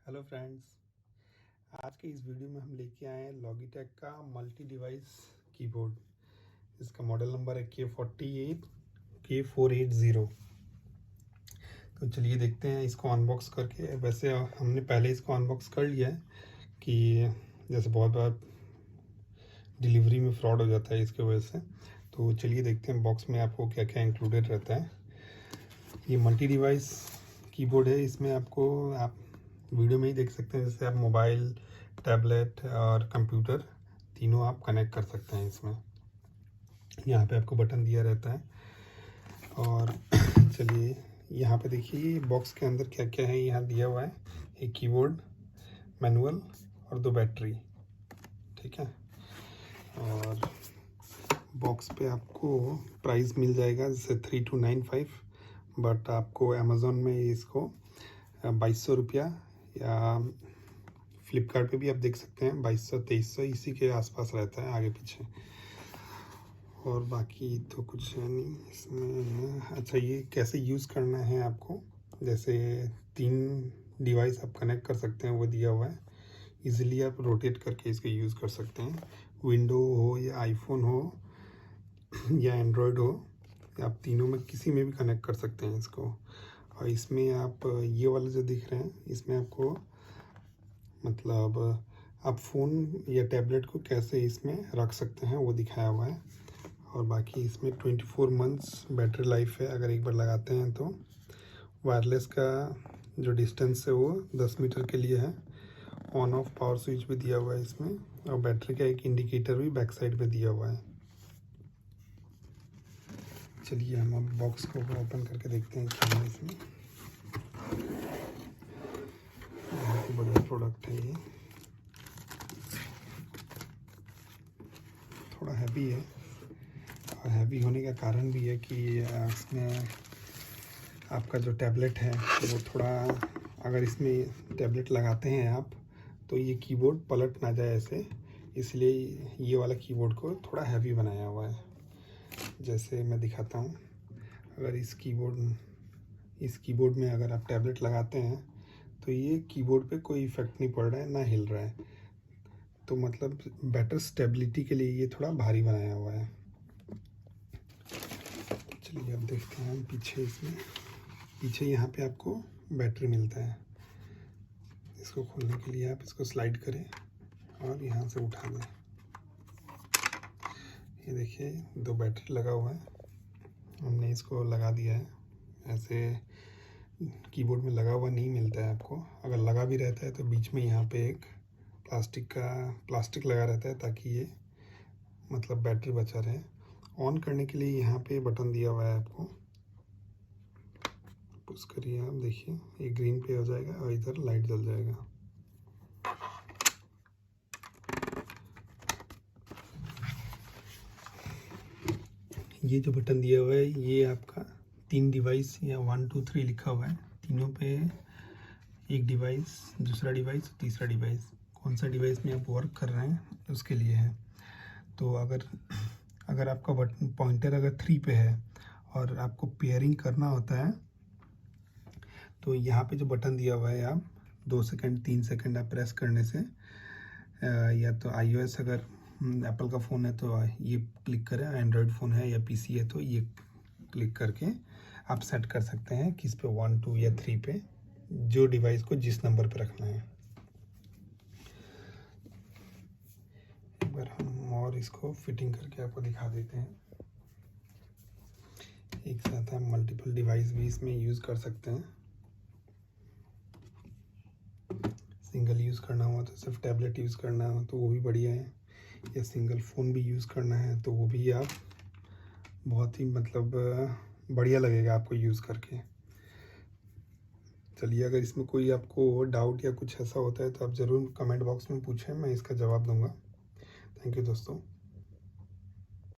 Hello friends, आज के इस वीडियो में हम लेके आए हैं लॉगिटेक का मल्टी डिवाइस कीबोर्ड। इसका मॉडल नंबर है K48K480। तो चलिए देखते हैं इसको अनबॉक्स करके। वैसे हमने पहले इसको अनबॉक्स कर लिया है कि जैसे बहुत बार डिलीवरी में फ्रॉड हो जाता है इसके वजह से। तो चलिए देखते हैं बॉक्स में आपको क्या क्या इंक्लूडेड रहता है। ये मल्टी डिवाइस कीबोर्ड है। इसमें आपको आप वीडियो में ही देख सकते हैं, जैसे आप मोबाइल, टैबलेट और कंप्यूटर तीनों आप कनेक्ट कर सकते हैं इसमें। यहाँ पे आपको बटन दिया रहता है। और चलिए यहाँ पे देखिए बॉक्स के अंदर क्या क्या है। यहाँ दिया हुआ है एक कीबोर्ड, मैनुअल और 2 बैटरी। ठीक है। और बॉक्स पे आपको प्राइस मिल जाएगा जैसे 3295, बट आपको अमेज़ोन में इसको 2200 रुपया, या फ्लिपकार्ट पे भी आप देख सकते हैं 2200-2300 इसी के आसपास रहता है, आगे पीछे। और बाकी तो कुछ है नहीं इसमें। अच्छा, ये कैसे यूज़ करना है आपको, जैसे 3 डिवाइस आप कनेक्ट कर सकते हैं, वो दिया हुआ है। इजीली आप रोटेट करके इसको यूज़ कर सकते हैं। विंडो हो या आईफोन हो या एंड्रॉयड हो, आप तीनों में किसी में भी कनेक्ट कर सकते हैं इसको। और इसमें आप ये वाले जो दिख रहे हैं, इसमें आपको मतलब आप फ़ोन या टैबलेट को कैसे इसमें रख सकते हैं वो दिखाया हुआ है। और बाकी इसमें 24 मंथ्स बैटरी लाइफ है अगर एक बार लगाते हैं तो। वायरलेस का जो डिस्टेंस है वो 10 मीटर के लिए है। ऑन ऑफ पावर स्विच भी दिया हुआ है इसमें, और बैटरी का एक इंडिकेटर भी बैक साइड में दिया हुआ है। चलिए हम अब बॉक्स को ओपन करके देखते हैं क्या है इसमें। बहुत ही बढ़िया प्रोडक्ट है ये, थोड़ा हैवी है। और हैवी होने का कारण भी है कि इसमें आपका जो टैबलेट है वो थोड़ा, अगर इसमें टैबलेट लगाते हैं आप तो ये कीबोर्ड पलट ना जाए ऐसे, इसलिए ये वाला कीबोर्ड को थोड़ा हैवी बनाया हुआ है। जैसे मैं दिखाता हूँ, अगर इस कीबोर्ड में अगर आप टैबलेट लगाते हैं तो ये कीबोर्ड पे कोई इफ़ेक्ट नहीं पड़ रहा है, ना हिल रहा है। तो मतलब बेटर स्टेबिलिटी के लिए ये थोड़ा भारी बनाया हुआ है। चलिए अब देखते हैं हम पीछे। इसमें पीछे यहाँ पे आपको बैटरी मिलता है। इसको खोलने के लिए आप इसको स्लाइड करें और यहाँ से उठा दें। ये देखिए 2 बैटरी लगा हुआ है, हमने इसको लगा दिया है। ऐसे कीबोर्ड में लगा हुआ नहीं मिलता है आपको। अगर लगा भी रहता है तो बीच में यहाँ पे एक प्लास्टिक लगा रहता है, ताकि ये मतलब बैटरी बचा रहे। ऑन करने के लिए यहाँ पे बटन दिया हुआ है आपको, पुश करिए आप, देखिए ये ग्रीन पे हो जाएगा और इधर लाइट जल जाएगा। ये जो बटन दिया हुआ है ये आपका 3 डिवाइस या 1 2 3 लिखा हुआ है, तीनों पे एक डिवाइस, दूसरा डिवाइस, तीसरा डिवाइस, कौन सा डिवाइस में आप वर्क कर रहे हैं उसके लिए है। तो अगर आपका बटन पॉइंटर अगर 3 पे है और आपको पेयरिंग करना होता है तो यहाँ पे जो बटन दिया हुआ है, आप 2 सेकंड 3 सेकंड आप प्रेस करने से, या तो iOS अगर एप्पल का फ़ोन है तो ये क्लिक करें, एंड्रॉयड फ़ोन है या पीसी है तो ये क्लिक करके आप सेट कर सकते हैं किस पे, 1 2 या 3 पे, जो डिवाइस को जिस नंबर पे रखना है। एक बार हम और इसको फिटिंग करके आपको दिखा देते हैं। एक साथ आप मल्टीपल डिवाइस भी इसमें यूज़ कर सकते हैं। सिंगल यूज़ करना हुआ तो सिर्फ टैबलेट यूज़ करना हो तो वो भी बढ़िया है, या सिंगल फ़ोन भी यूज़ करना है तो वो भी आप बहुत ही मतलब बढ़िया लगेगा आपको यूज़ करके। चलिए, अगर इसमें कोई आपको डाउट या कुछ ऐसा होता है तो आप ज़रूर कमेंट बॉक्स में पूछें, मैं इसका जवाब दूंगा। थैंक यू दोस्तों।